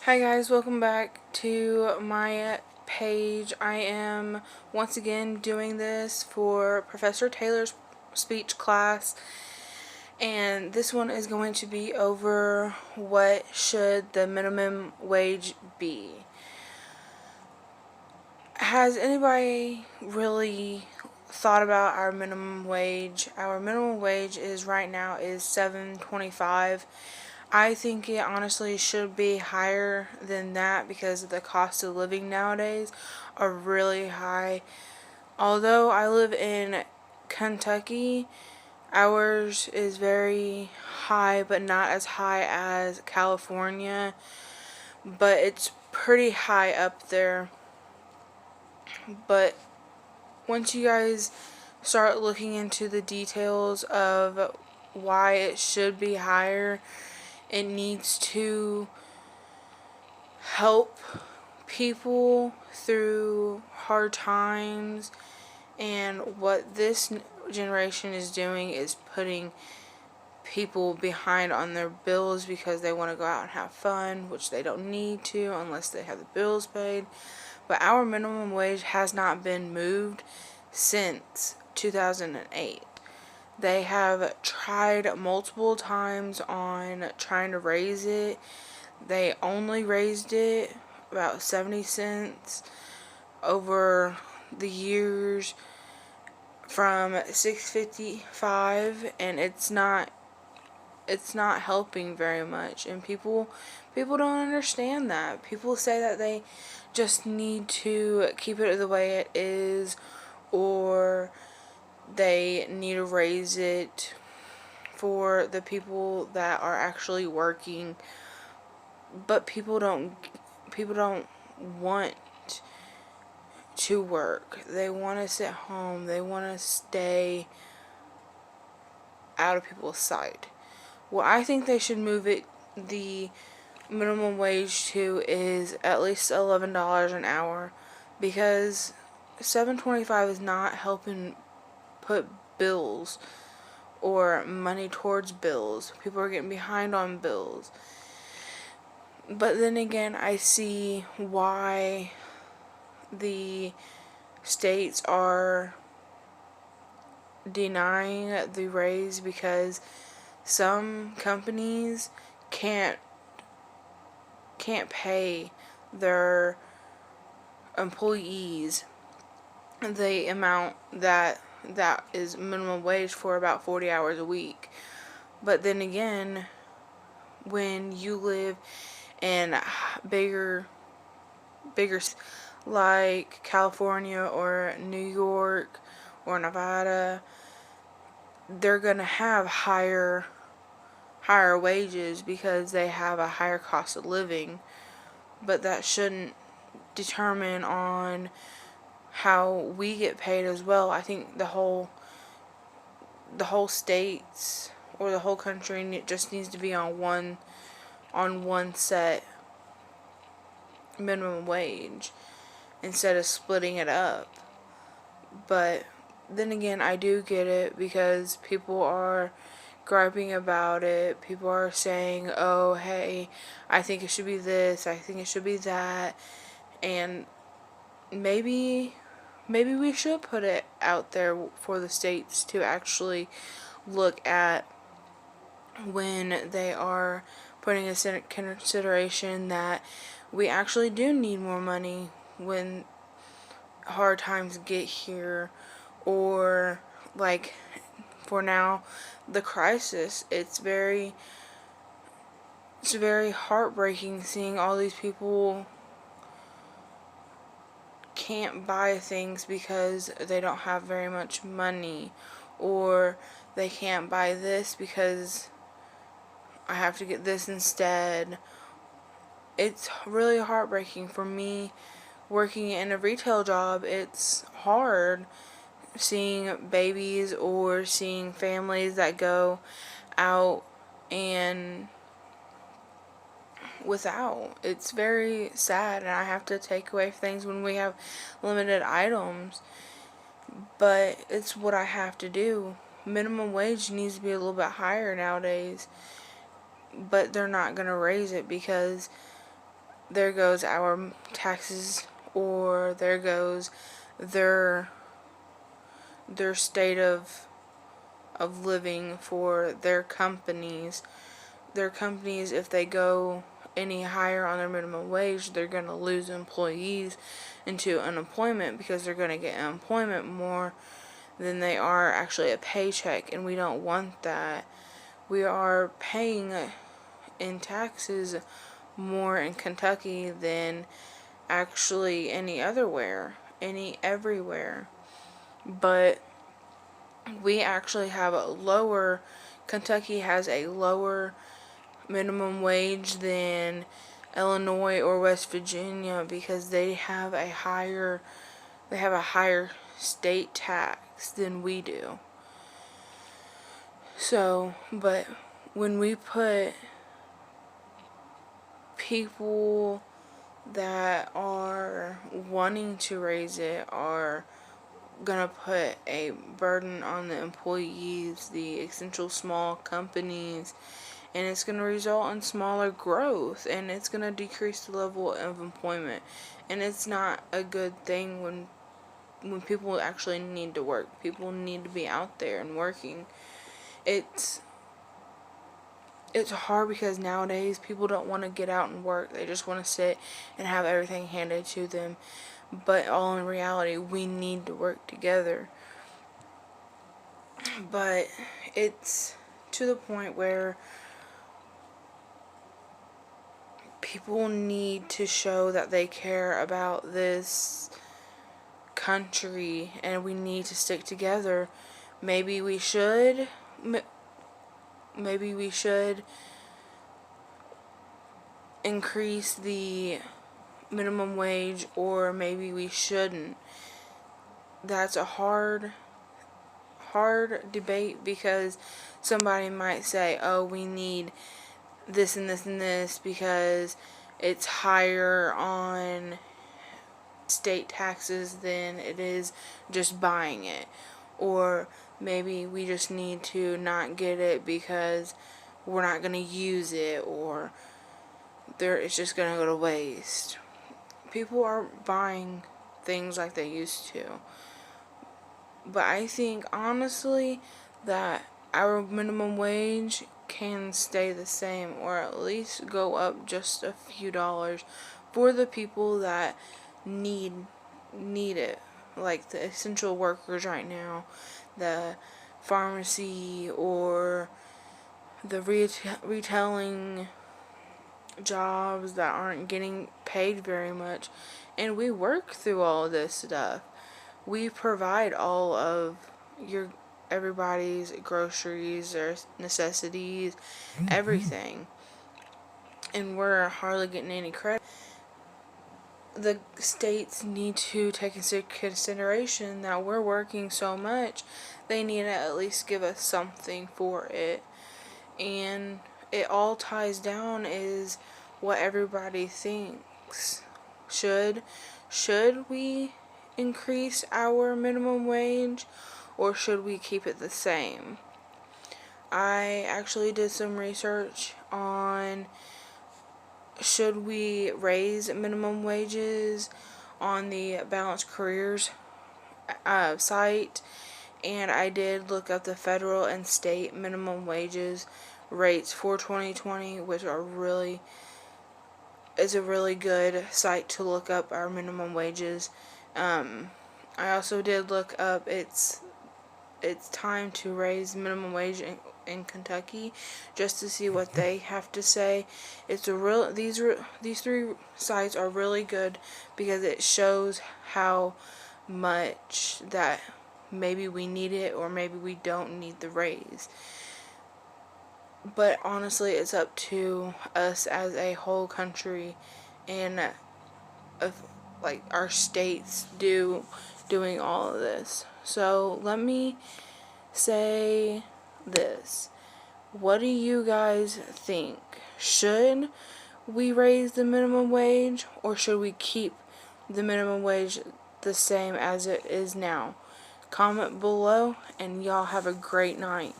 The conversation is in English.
Hi guys, welcome back to my page. I am once again doing this for Professor Taylor's speech class, and this one is going to be over what should the minimum wage be. Has anybody really thought about our minimum wage? Our minimum wage is right now is $7.25. I think it honestly should be higher than that because the cost of living nowadays are really high. Although I live in Kentucky, ours is very high, but not as high as California, but it's pretty high up there. But once you guys start looking into the details of why it should be higher, it needs to help people through hard times, and what this generation is doing is putting people behind on their bills because they want to go out and have fun, which they don't need to unless they have the bills paid. But our minimum wage has not been moved since 2008. They have tried multiple times on trying to raise it. They only raised it about 70 cents over the years from $6.55, and it's not helping very much, and people don't understand that. People say that they just need to keep it the way it is, or they need to raise it for the people that are actually working, but people don't want to work. They want to sit home. They want to stay out of people's sight. What I think they should move it, the minimum wage to, is at least $11 an hour, because $7.25 is not helping put bills or money towards bills. People are getting behind on bills. But then again, I see why the states are denying the raise, because some companies can't pay their employees the amount that is minimum wage for about 40 hours a week. But then again, when you live in bigger like California or New York or Nevada, they're gonna have higher wages because they have a higher cost of living. But that shouldn't determine on how we get paid as well. I think the whole states or the whole country just needs to be on one set minimum wage instead of splitting it up. But then again, I do get it, because people are griping about it. People are saying, oh, hey, I think it should be this, I think it should be that. And maybe we should put it out there for the states to actually look at when they are putting a consideration that we actually do need more money when hard times get here, or like for now, the crisis. It's very heartbreaking seeing all these people can't buy things because they don't have very much money, or they can't buy this because I have to get this instead. It's really heartbreaking for me working in a retail job. It's hard seeing babies or seeing families that go out and without. It's very sad, and I have to take away things when we have limited items, but it's what I have to do. Minimum wage needs to be a little bit higher nowadays, but they're not going to raise it because there goes our taxes, or there goes their state of living for their companies. Their companies, if they go any higher on their minimum wage, they're going to lose employees into unemployment, because they're going to get unemployment more than they are actually a paycheck, and we don't want that. We are paying in taxes more in Kentucky than actually everywhere. But we actually have Kentucky has a lower minimum wage than Illinois or West Virginia, because they have a higher state tax than we do. So, but when we put people that are wanting to raise it are gonna put a burden on the employees, the essential small companies, and it's gonna result in smaller growth, and it's gonna decrease the level of employment. And it's not a good thing when people actually need to work. People need to be out there and working. It's hard because nowadays people don't want to get out and work. They just want to sit and have everything handed to them. But all in reality, we need to work together. But it's to the point where people need to show that they care about this country, and we need to stick together. Maybe we should increase the minimum wage, or maybe we shouldn't. That's a hard debate, because somebody might say, oh, we need this and this and this because it's higher on state taxes than it is just buying it. Or maybe we just need to not get it because we're not going to use it, or it's just going to go to waste. People aren't buying things like they used to. But I think, honestly, that our minimum wage can stay the same, or at least go up just a few dollars for the people that need it, like the essential workers right now, the pharmacy, or the retailing jobs that aren't getting paid very much. And we work through all of this stuff. We provide all of everybody's groceries, their necessities, everything, and we're hardly getting any credit. The states need to take into consideration that we're working so much. They need to at least give us something for it. And it all ties down is what everybody thinks. Should we increase our minimum wage, or should we keep it the same? I actually did some research on should we raise minimum wages on the Balanced Careers site, and I did look up the federal and state minimum wages rates for 2020, which is a really good site to look up our minimum wages. I also did look up it's time to raise minimum wage in Kentucky, just to see what they have to say. These three sites are really good, because it shows how much that maybe we need it, or maybe we don't need the raise. But honestly, it's up to us as a whole country, and like our states doing all of this. So let me say this. What do you guys think? Should we raise the minimum wage, or should we keep the minimum wage the same as it is now? Comment below, and y'all have a great night.